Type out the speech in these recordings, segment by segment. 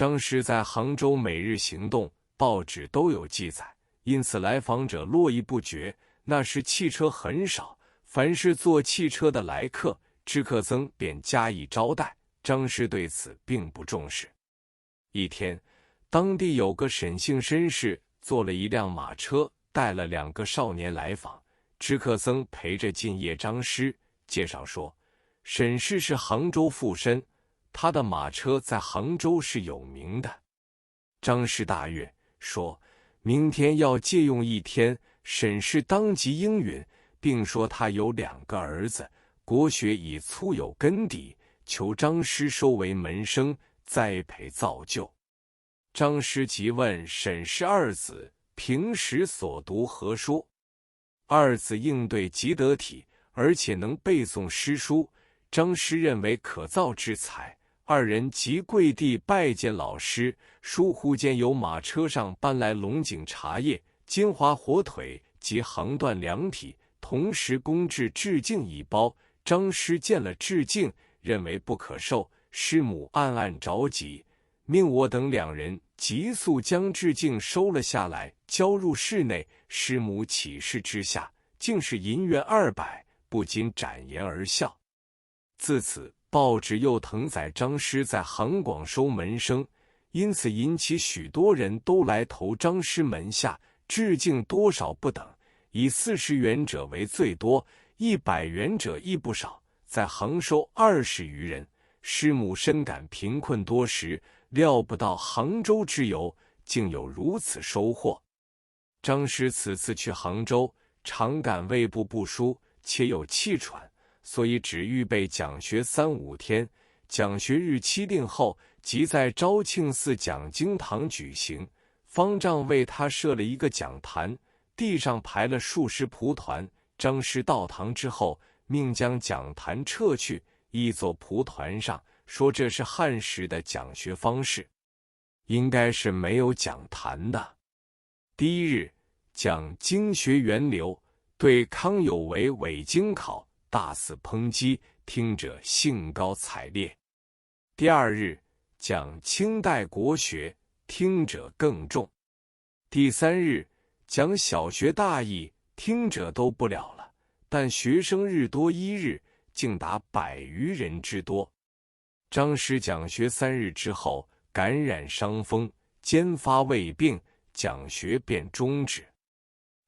张师在杭州每日行动，报纸都有记载，因此来访者络绎不绝。那时汽车很少，凡是坐汽车的来客，知客僧便加以招待。张师对此并不重视。一天，当地有个沈姓绅士坐了一辆马车，带了2个少年来访。知客僧陪着进谒张师，介绍说，沈氏是杭州富绅，他的马车在杭州是有名的。张师大悦，说明天要借用1天。沈氏当即应允，并说他有2个儿子，国学已粗有根底，求张师收为门生，栽培造就。张师即问沈氏2子平时所读何说？2子应对极得体，而且能背诵诗书。张师认为可造之才，2人即跪地拜见老师。疏忽间由马车上搬来龙井茶叶、金华火腿及杭段2体，同时供至致敬1包。张师见了致敬，认为不可受，师母暗暗着急，命我等2人急速将致敬收了下来，交入室内。师母起视之下，竟是银元200，不禁展颜而笑。自此，报纸又誊载张师在杭广收门生，因此引起许多人都来投张师门下，致敬多少不等，以40元者为最多，100元者亦不少，在杭收20余人。师母深感贫困多时，料不到杭州之游竟有如此收获。张师此次去杭州，常感胃部不舒，且有气喘，所以只预备讲学3、5天。讲学日期定后，即在昭庆寺讲经堂举行。方丈为他设了一个讲坛，地上排了数十蒲团。张师到堂之后，命将讲坛撤去，一座蒲团上，说这是汉时的讲学方式，应该是没有讲坛的。第1日讲经学源流，对康有为伪经考大肆抨击，听者兴高采烈。第2日讲清代国学，听者更重。第3日讲小学大义，听者都不了了，但学生日多，1日竟达100余人之多。张师讲学3日之后，感染伤风，兼发胃病，讲学便终止。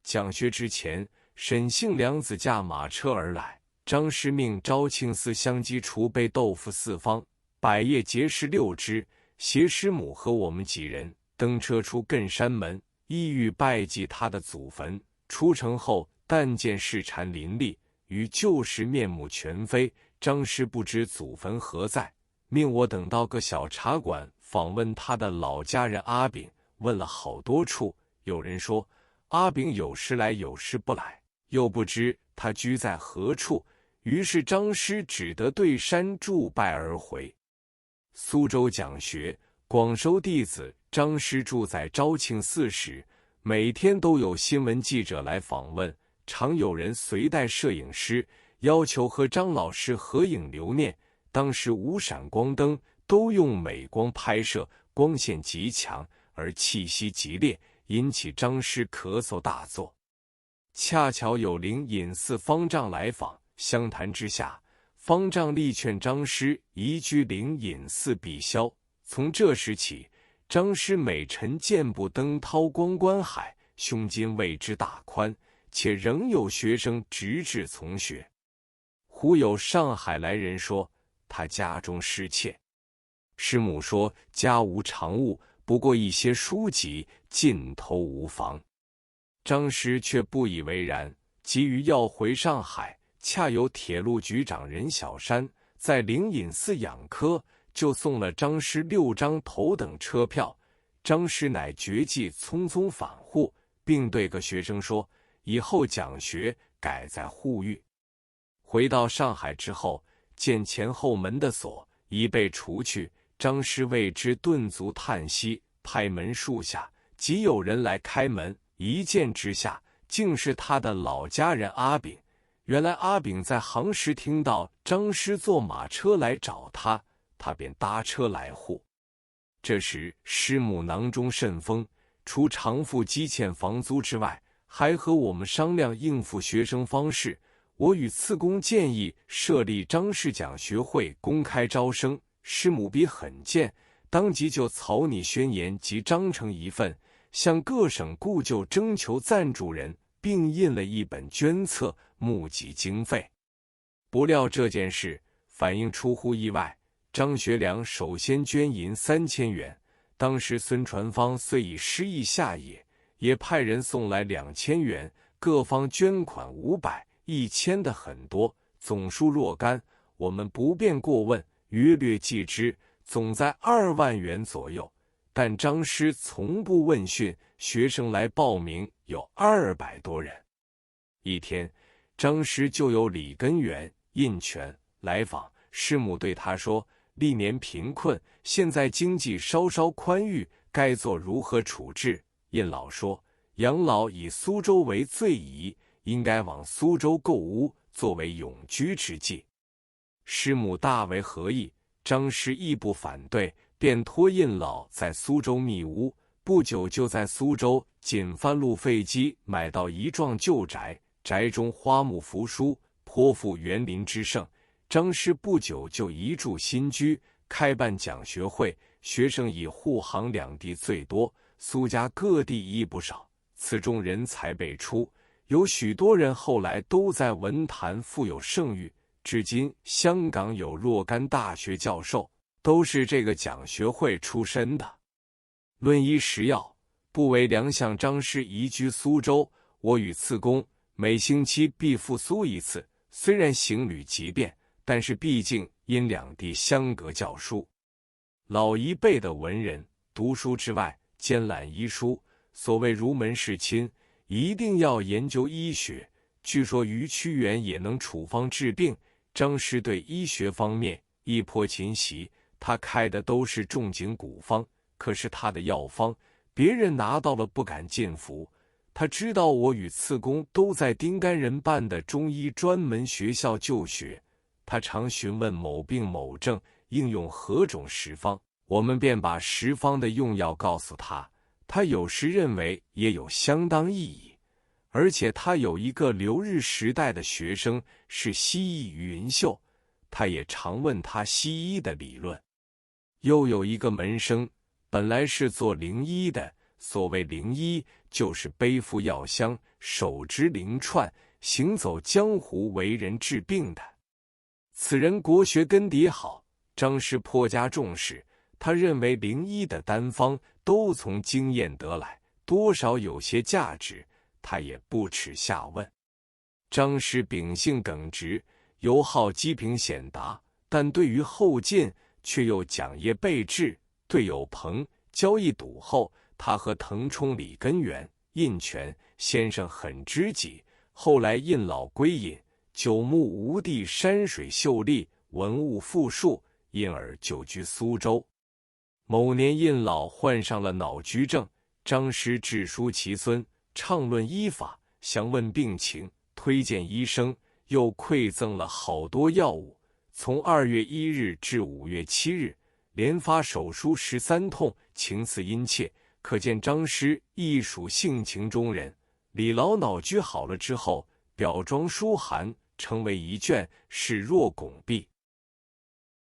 讲学之前，沈姓2子驾马车而来，张师命昭庆寺香鸡储备豆腐4方，百叶结实6只，携师母和我们几人登车出亘山门，意欲拜祭他的祖坟。出城后，但见市蝉林立，与旧时面目全非。张师不知祖坟何在，命我等到个小茶馆访问他的老家人阿炳，问了好多处，有人说阿炳有时来有时不来，又不知他居在何处，于是张师只得对山祝拜而回。苏州讲学，广收弟子。张师住在昭庆寺时，每天都有新闻记者来访问，常有人随带摄影师，要求和张老师合影留念。当时无闪光灯，都用美光拍摄，光线极强，而气息极烈，引起张师咳嗽大作。恰巧有灵隐寺方丈来访，相谈之下，方丈力劝张师移居灵隐寺避消。从这时起，张师每晨健步登涛光观海，胸襟为之大宽，且仍有学生直至从学。忽有上海来人说他家中失窃，师母说家无常物，不过一些书籍，尽偷无妨。张师却不以为然，急于要回上海，恰有铁路局长任小山在灵隐寺养科，就送了张师6张头等车票。张师乃决计匆匆返沪，并对个学生说，以后讲学改在沪狱。回到上海之后，见前后门的锁已被除去，张师为之顿足叹息，拍门树下，即有人来开门，一见之下，竟是他的老家人阿炳。原来阿炳在杭时听到张师坐马车来找他，他便搭车来沪。这时师母囊中甚丰，除偿付积欠房租之外，还和我们商量应付学生方式。我与次公建议设立张氏讲学会，公开招生。师母笔很贱，当即就草拟宣言及章程一份，向各省故旧征求赞助人，并印了一本捐册，募集经费。不料这件事反应出乎意外，张学良首先捐银3000元，当时孙传芳虽已失意下野，也派人送来2000元，各方捐款500、1000的很多，总数若干，我们不便过问，约略计之，总在2万元左右。但张师从不问讯，学生来报名有200多人。一天，张师就有李根源、印泉来访，师母对他说：“历年贫困，现在经济稍稍宽裕，该做如何处置？”印老说：“养老以苏州为最宜，应该往苏州购屋，作为永居之计。”师母大为合意，张师亦不反对，便托印老在苏州觅屋。不久就在苏州锦帆路废机买到一幢旧宅，宅中花木扶疏，颇富园林之盛。张师不久就移住新居，开办讲学会，学生以沪杭两地最多，苏家各地亦不少。此中人才辈出，有许多人后来都在文坛富有盛誉。至今香港有若干大学教授都是这个讲学会出身的。论医食药，不为良相张师移居苏州，我与次公每星期必赴苏一次，虽然行旅极便，但是毕竟因两地相隔较疏。老一辈的文人读书之外，兼揽医书，所谓儒门世亲，一定要研究医学。据说余屈原也能处方治病，张师对医学方面亦颇勤习，他开的都是仲景古方，可是他的药方别人拿到了不敢进服。他知道我与次公都在丁干人办的中医专门学校就学，他常询问某病某症应用何种食方，我们便把食方的用药告诉他，他有时认为也有相当意义。而且他有一个留日时代的学生是西医于云秀，他也常问他西医的理论。又有一个门生本来是做灵医的，所谓灵医就是背负药箱，手执灵串，行走江湖，为人治病的。此人国学根底好，张师颇加重视，他认为灵医的单方都从经验得来，多少有些价值，他也不耻下问。张师秉性耿直，尤好机平显达，但对于后进却又讲业备至，对友朋交易笃厚。他和腾冲、李根源、印泉先生很知己，后来印老归隐，久慕吴地山水秀丽，文物富庶，因而久居苏州。某年印老患上了脑疽症，张师致书其孙，畅论医法，详问病情，推荐医生，又馈赠了好多药物。从2月1日至5月7日，连发手书13通，情辞殷切，可见张师亦属性情中人。李老脑疽好了之后，表装书函成为一卷，视若拱璧。